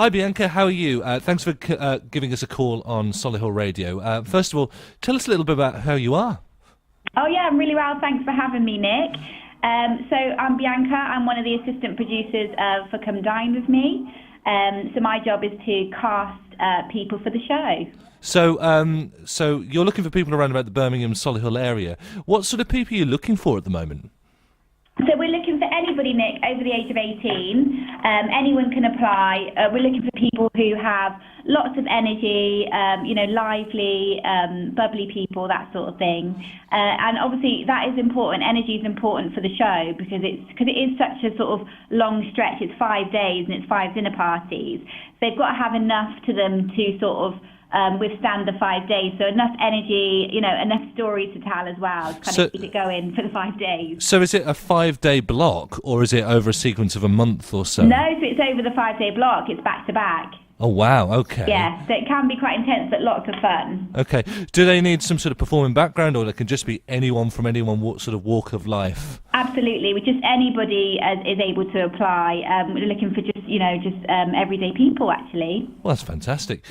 Hi Bianca, how are you? Thanks for giving us a call on Solihull Radio. First of all, tell us a little bit about how you are. Oh yeah, I'm really well. Thanks for having me, Nick. So I'm Bianca. I'm one of the assistant producers for Come Dine With Me. So my job is to cast people for the show. So you're looking for people around about the Birmingham Solihull area. What sort of people are you looking for at the moment? So we're looking for anybody, Nick, over the age of 18. Anyone can apply. We're looking for people who have lots of energy, lively, bubbly people, that sort of thing. And obviously that is important. Energy is important for the show because it is such a sort of long stretch. It's 5 days and it's 5 dinner parties. So they've got to have enough to them to sort of withstand the 5 days, so enough energy, enough stories to tell as well to kind of keep it going for the 5 days. So is it a 5-day block, or is it over a sequence of a month or so? No, so it's over the 5-day block. It's back to back. Oh wow, okay. Yeah, so it can be quite intense, but lots of fun. Okay. Do they need some sort of performing background, or it can just be anyone from anyone sort of walk of life? Absolutely, just anybody is able to apply. We're looking for just everyday people, actually. Well, that's fantastic.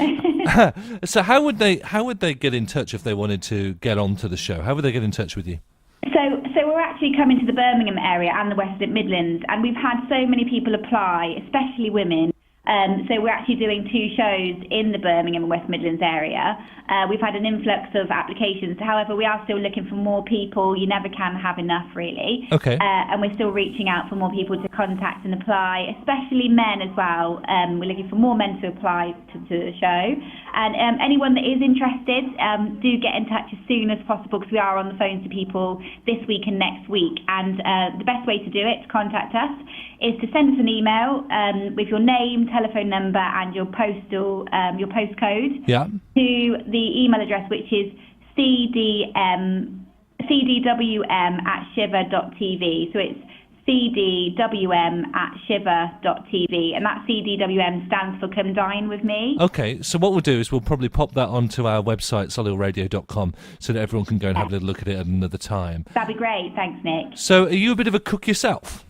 So how would they get in touch if they wanted to get onto the show? How would they get in touch with you? So we're actually coming to the Birmingham area and the West Midlands, and we've had so many people apply, especially women. So we're actually doing 2 shows in the Birmingham and West Midlands area. We've had an influx of applications. However, we are still looking for more people. You never can have enough, really. Okay. And we're still reaching out for more people to contact and apply, especially men as well. We're looking for more men to apply to the show. And anyone that is interested, do get in touch as soon as possible because we are on the phone to people this week and next week. And the best way to do it, to contact us, is to send us an email with your name, telephone number and your postcode to the email address, which is cdwm@shiver.tv. So it's cdwm@shiver.tv, and that CDWM stands for Come Dine With Me. Okay, so what we'll do is we'll probably pop that onto our website, solihullradio.com, so that everyone can go and have a little look at it at another time. That'd be great. Thanks, Nick. So are you a bit of a cook yourself?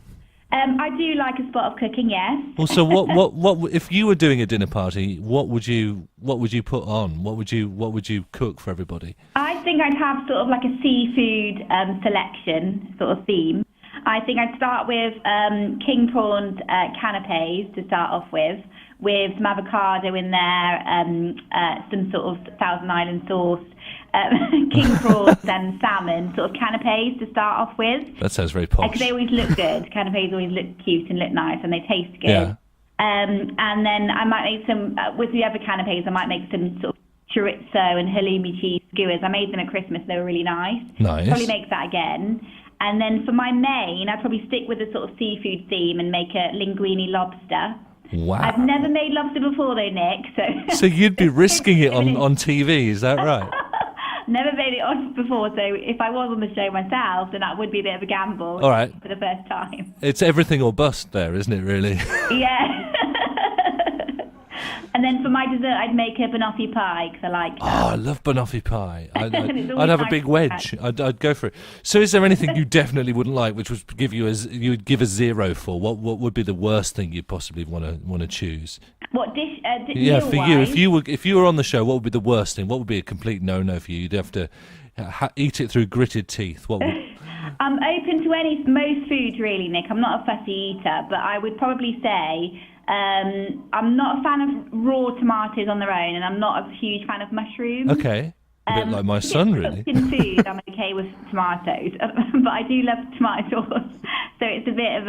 I do like a spot of cooking, yes. Well, so what if you were doing a dinner party? What would you put on? What would you cook for everybody? I think I'd have sort of like a seafood selection sort of theme. I think I'd start with king prawns canapes to start off with some avocado in there, some sort of Thousand Island sauce. King prawns and salmon sort of canapes to start off with. That sounds very posh. Because they always look good. Canapes always look cute and look nice, and they taste good. Yeah. And then I might make some with the other canapes. I might make some sort of chorizo and halloumi cheese skewers. I made them at Christmas. They were really nice. Nice. Probably make that again. And then for my main, I'd probably stick with a sort of seafood theme and make a linguine lobster. Wow. I've never made lobster before though, Nick. So you'd be risking it on TV, is that right? Never made it on before, so if I was on the show myself, then that would be a bit of a gamble. All right. For the first time. It's everything or bust there, isn't it, really? Yeah. And then for my dessert, I'd make a banoffee pie, because I like that. Oh, I love banoffee pie. I'd have a big wedge. I'd go for it. So is there anything you definitely wouldn't like, which would you would give a 0 for? What would be the worst thing you'd possibly want to choose? What dish? Yeah, for you. If you were on the show, what would be the worst thing? What would be a complete no-no for you? You'd have to eat it through gritted teeth. What would... I'm open to most foods, really, Nick. I'm not a fussy eater, but I would probably say I'm not a fan of raw tomatoes on their own, and I'm not a huge fan of mushrooms. Okay. A bit like my son, really. In food, I'm okay with tomatoes, but I do love tomato sauce. So it's a bit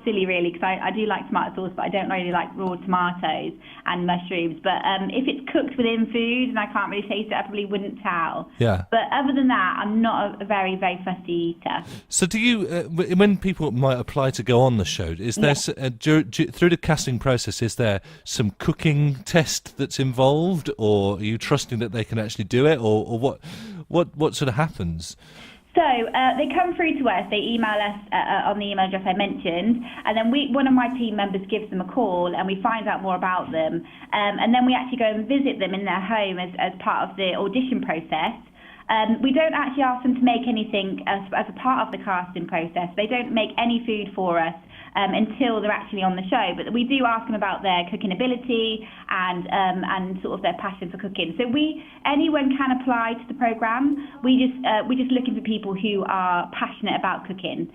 silly, really, because I do like tomato sauce, but I don't really like raw tomatoes and mushrooms. But if it's cooked within food and I can't really taste it, I probably wouldn't tell. Yeah. But other than that, I'm not a very, very fussy eater. So do you, when people might apply to go on the show, is there, through the casting process, is there some cooking test that's involved, or are you trusting that they can actually do it, or what sort of happens? So they come through to us, they email us on the email address I mentioned, and then one of my team members gives them a call and we find out more about them, and then we actually go and visit them in their home as part of the audition process. We don't actually ask them to make anything as a part of the casting process. They don't make any food for us. until they're actually on the show. But we do ask them about their cooking ability and sort of their passion for cooking. So anyone can apply to the programme. We're just looking for people who are passionate about cooking.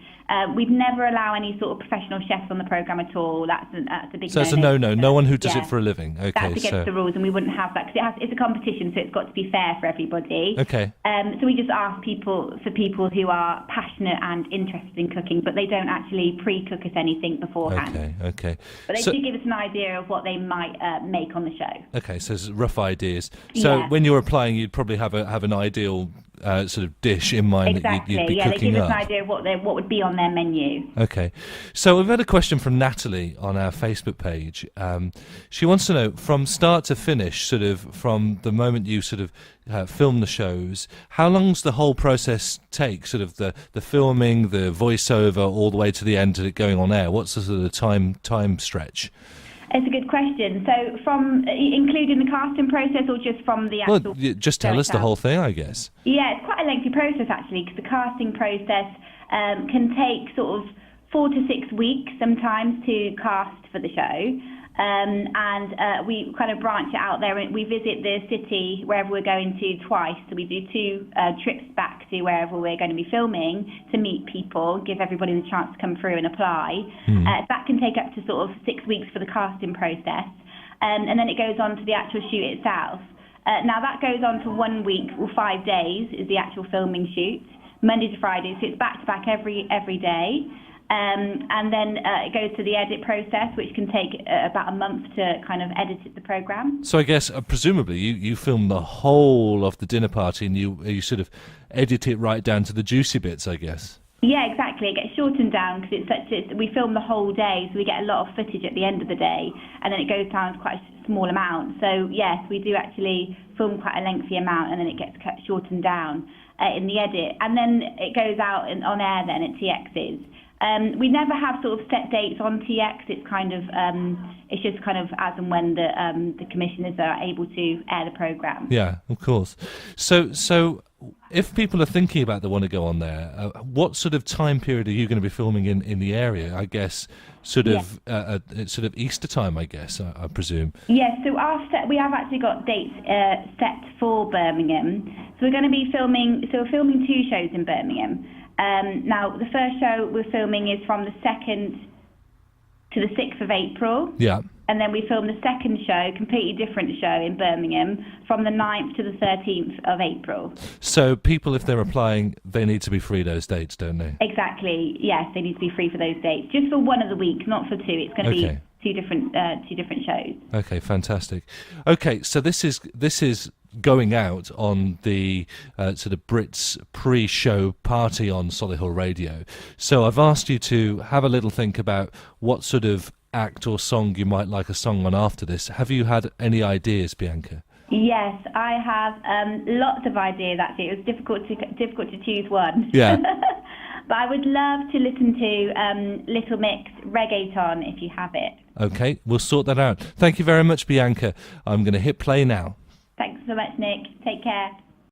We'd never allow any sort of professional chefs on the programme at all. That's a big So it's a no-no. No one who does it for a living. Okay, that's against the rules, and we wouldn't have that because it's a competition, so it's got to be fair for everybody. Okay. So we just ask people who are passionate and interested in cooking, but they don't actually pre-cook us anything beforehand. Okay. But they do give us an idea of what they might make on the show. Okay, so it's rough ideas. So when you're applying, you'd probably have an ideal sort of dish in mind exactly. that you'd be cooking up. They give us an idea of what would be on their menu. Okay. So we've had a question from Natalie on our Facebook page. She wants to know, from start to finish, sort of from the moment you sort of film the shows, how long does the whole process take? Sort of the filming, the voiceover, all the way to the end of it going on air? What's the sort of time stretch? It's a good question. So from including the casting process or just from the actual... Well, just tell us the whole thing, I guess. Yeah, it's quite a lengthy process actually, because the casting process can take sort of 4 to 6 weeks sometimes to cast for the show. And we kind of branch it out there. We visit the city wherever we're going to twice. So we do 2 trips back to wherever we're going to be filming to meet people, give everybody the chance to come through and apply. That can take up to sort of 6 weeks for the casting process. And then it goes on to the actual shoot itself. Now that goes on for 1 week or 5 days is the actual filming shoot, Monday to Friday. So it's back to back every day. And then it goes to the edit process, which can take about a month to kind of edit the programme. So I guess, presumably, you film the whole of the dinner party and you sort of edit it right down to the juicy bits, I guess. Yeah, exactly. It gets shortened down because we film the whole day, so we get a lot of footage at the end of the day, and then it goes down to quite a small amount. So yes, we do actually film quite a lengthy amount, and then it gets shortened down in the edit, and then it goes out on air then at TX's. We never have sort of set dates on TX. It's kind of it's just kind of as and when the commissioners are able to air the programme. Yeah, of course. So if people are thinking about they want to go on there, what sort of time period are you going to be filming in the area? I guess sort of Easter time, I guess, I presume. Yes, so we have actually got dates set for Birmingham. So we're going to be filming 2 shows in Birmingham. Now, the first show we're filming is from the 2nd to the 6th of April. Yeah. And then we film the second show, completely different show in Birmingham, from the 9th to the 13th of April. So people, if they're applying, they need to be free those dates, don't they? Exactly. Yes, they need to be free for those dates. Just for one of the weeks, not for 2. It's going to be two different shows. Okay, fantastic. Okay, so this is going out on the sort of Brits pre-show party on Solihull Radio. So I've asked you to have a little think about what sort of act or song you might like a song on after this. Have you had any ideas, Bianca? Yes, I have lots of ideas actually. It was difficult to choose one. Yeah. But I would love to listen to Little Mix Reggaeton if you have it. Okay, we'll sort that out. Thank you very much, Bianca. I'm going to hit play now. Thanks so much, Nick. Take care.